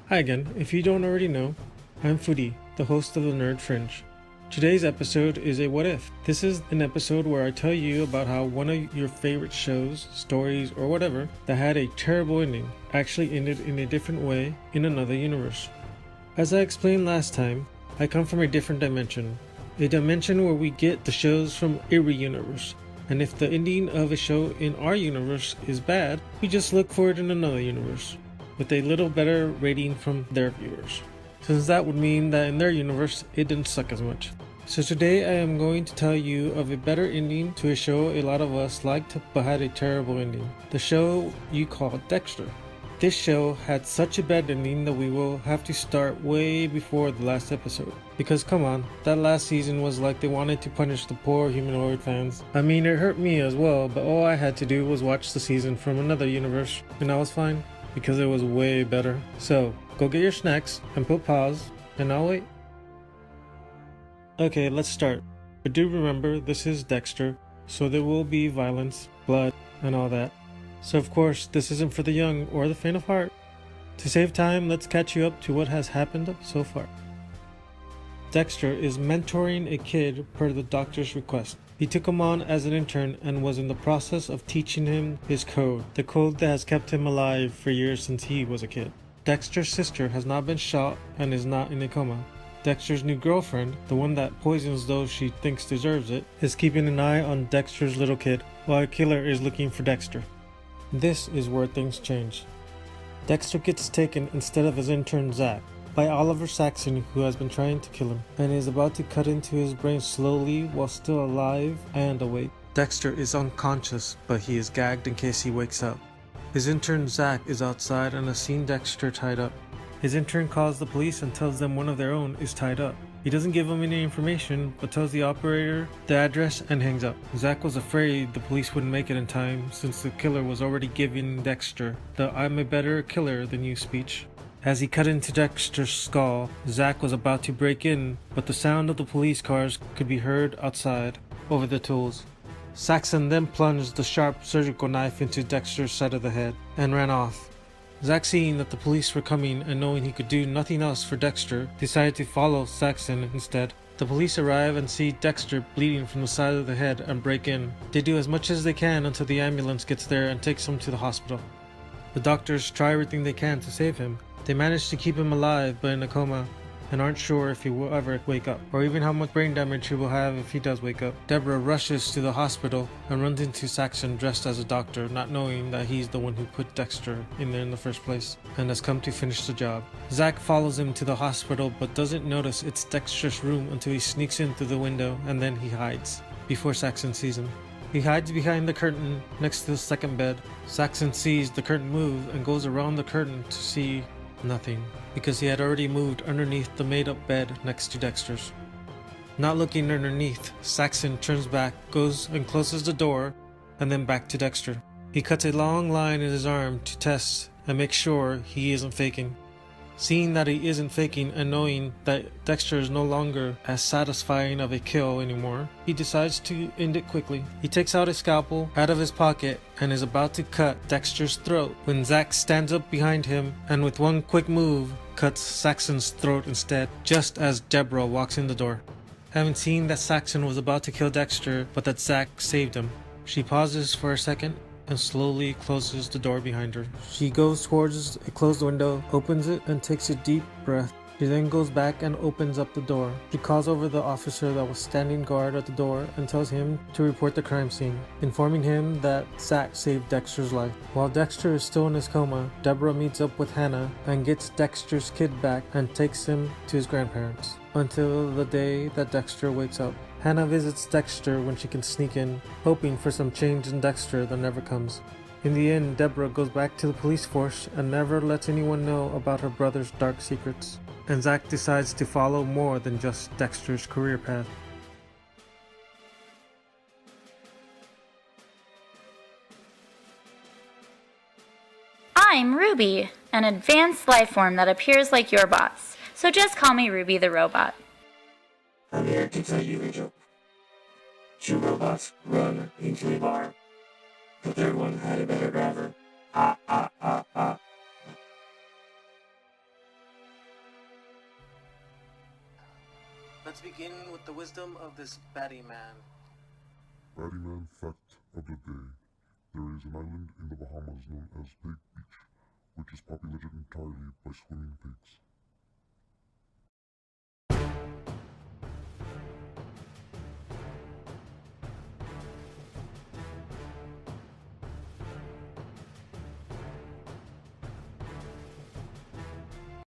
Hi again. If you don't already know, I'm Foodie, the host of the Nerd Fringe. Today's episode is a what if. This is an episode where I tell you about how one of your favorite shows, stories, or whatever that had a terrible ending actually ended in a different way in another universe. As I explained last time, I come from a different dimension. A dimension where we get the shows from every universe. And if the ending of a show in our universe is bad, we just look for it in another universe, with a little better rating from their viewers, since that would mean that in their universe it didn't suck as much. So today I am going to tell you of a better ending to a show a lot of us liked but had a terrible ending. The show you call Dexter. This show had such a bad ending that we will have to start way before the last episode. Because come on, that last season was like they wanted to punish the poor humanoid fans. I mean, it hurt me as well, but all I had to do was watch the season from another universe and I was fine, because it was way better. So, go get your snacks and put pause, and I'll wait. Okay, let's start. But do remember, this is Dexter, so there will be violence, blood, and all that. So of course, this isn't for the young or the faint of heart. To save time, let's catch you up to what has happened so far. Dexter is mentoring a kid per the doctor's request. He took him on as an intern and was in the process of teaching him his code, the code that has kept him alive for years since he was a kid. Dexter's sister has not been shot and is not in a coma. Dexter's new girlfriend, the one that poisons those she thinks deserves it, is keeping an eye on Dexter's little kid, while a killer is looking for Dexter. This is where things change. Dexter gets taken instead of his intern Zach by Oliver Saxon, who has been trying to kill him and is about to cut into his brain slowly while still alive and awake. Dexter is unconscious, but he is gagged in case he wakes up. His intern Zach is outside and has seen Dexter tied up. His intern calls the police and tells them one of their own is tied up. He doesn't give them any information, but tells the operator the address and hangs up. Zach was afraid the police wouldn't make it in time, since the killer was already giving Dexter the "I'm a better killer than you" speech. As he cut into Dexter's skull, Zach was about to break in, but the sound of the police cars could be heard outside, over the tools. Saxon then plunged the sharp surgical knife into Dexter's side of the head, and ran off. Zach, seeing that the police were coming and knowing he could do nothing else for Dexter, decided to follow Saxon instead. The police arrive and see Dexter bleeding from the side of the head and break in. They do as much as they can until the ambulance gets there and takes him to the hospital. The doctors try everything they can to save him. They manage to keep him alive but in a coma, and aren't sure if he will ever wake up, or even how much brain damage he will have if he does wake up. Deborah rushes to the hospital and runs into Saxon dressed as a doctor, not knowing that he's the one who put Dexter in there in the first place, and has come to finish the job. Zach follows him to the hospital but doesn't notice it's Dexter's room until he sneaks in through the window, and then he hides, before Saxon sees him. He hides behind the curtain next to the second bed. Saxon sees the curtain move and goes around the curtain to see nothing, because he had already moved underneath the made-up bed next to Dexter's. Not looking underneath, Saxon turns back, goes and closes the door, and then back to Dexter. He cuts a long line in his arm to test and make sure he isn't faking. Seeing that he isn't faking and knowing that Dexter is no longer as satisfying of a kill anymore, he decides to end it quickly. He takes out a scalpel out of his pocket and is about to cut Dexter's throat when Zach stands up behind him and with one quick move cuts Saxon's throat instead, just as Deborah walks in the door. Having seen that Saxon was about to kill Dexter but that Zach saved him, she pauses for a second and slowly closes the door behind her. She goes towards a closed window, opens it, and takes a deep breath. She then goes back and opens up the door. She calls over the officer that was standing guard at the door and tells him to report the crime scene, informing him that Zach saved Dexter's life. While Dexter is still in his coma, Deborah meets up with Hannah and gets Dexter's kid back and takes him to his grandparents, until the day that Dexter wakes up. Hannah visits Dexter when she can sneak in, hoping for some change in Dexter that never comes. In the end, Deborah goes back to the police force and never lets anyone know about her brother's dark secrets. And Zach decides to follow more than just Dexter's career path. I'm Ruby, an advanced life form that appears like your bots, so just call me Ruby the Robot. I'm here to tell you a joke. Two robots run into a bar. The third one had a better driver. Let's begin with the wisdom of this baddie man. Baddie Man fact of the day. There is an island in the Bahamas known as Big Beach, which is populated entirely by swimming pigs.